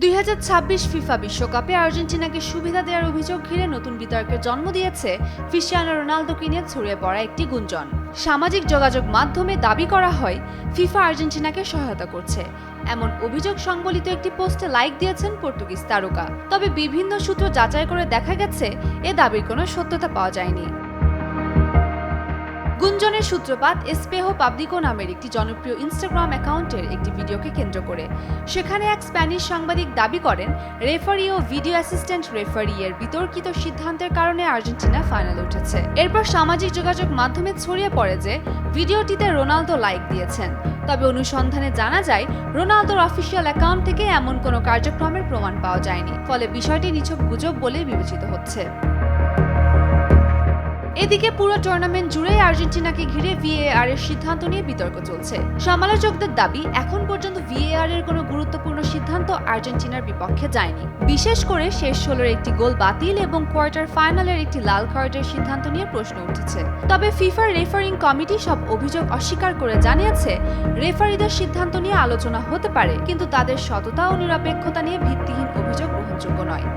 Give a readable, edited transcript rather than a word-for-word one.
2026 FIFA বিশ্বকাপে আর্জেন্টিনাকে সুবিধা দেওয়ার অভিযোগ ঘিরে নতুন বিতর্কের জন্ম দিয়েছে ক্রিস্টিয়ানো রোনালদোকে নিয়ে ছড়িয়ে পড়া একটি গুঞ্জন। সামাজিক যোগাযোগ মাধ্যমে দাবি করা হয় ফিফা আর্জেন্টিনাকে সহায়তা করছে, এমন অভিযোগ সংবলিত একটি পোস্টে লাইক দিয়েছেন পর্তুগিজ তারকা। তবে বিভিন্ন সূত্র যাচাই করে দেখা গেছে এ দাবির কোনো সত্যতা পাওয়া যায়নি। গুঞ্জনের সূত্রপাত এসপেহো পাবলিকো নামের একটি জনপ্রিয় ইনস্টাগ্রাম অ্যাকাউন্টের একটি ভিডিওকে কেন্দ্র করে। সেখানে এক স্প্যানিশ সাংবাদিক দাবি করেন রেফারি ও ভিডিও অ্যাসিস্ট্যান্ট রেফারি এর বিতর্কিত সিদ্ধান্তের কারণে আর্জেন্টিনা ফাইনালে উঠেছে। এরপর সামাজিক যোগাযোগ মাধ্যমে ছড়িয়ে পড়ে যে ভিডিওটিতে রোনালদো লাইক দিয়েছেন। তবে অনুসন্ধানে জানা যায় রোনালদোর অফিসিয়াল অ্যাকাউন্ট থেকে এমন কোনো কার্যক্রমের প্রমাণ পাওয়া যায়নি, ফলে বিষয়টি নিছক গুজব বলে বিবেচিত হচ্ছে। এদিকে পুরো টুর্নামেন্ট জুড়ে আর্জেন্টিনাকে ঘিরে ভিএআর এর সিদ্ধান্ত নিয়ে বিতর্ক চলছে। সমালোচকদের দাবি, এখন পর্যন্ত ভিএআর এর কোনো গুরুত্বপূর্ণ সিদ্ধান্ত আর্জেন্টিনার বিপক্ষে যায়নি। বিশেষ করে শেষ 16-এর একটি গোল বাতিল এবং কোয়ার্টার ফাইনালের একটি লাল কার্ডের সিদ্ধান্ত নিয়ে প্রশ্ন উঠেছে। তবে ফিফার রেফারিং কমিটি সব অভিযোগ অস্বীকার করে জানিয়েছে রেফারিদের সিদ্ধান্ত নিয়ে আলোচনা হতে পারে, কিন্তু তাদের সততা ও নিরপেক্ষতা নিয়ে ভিত্তিহীন অভিযোগ গ্রহণযোগ্য নয়।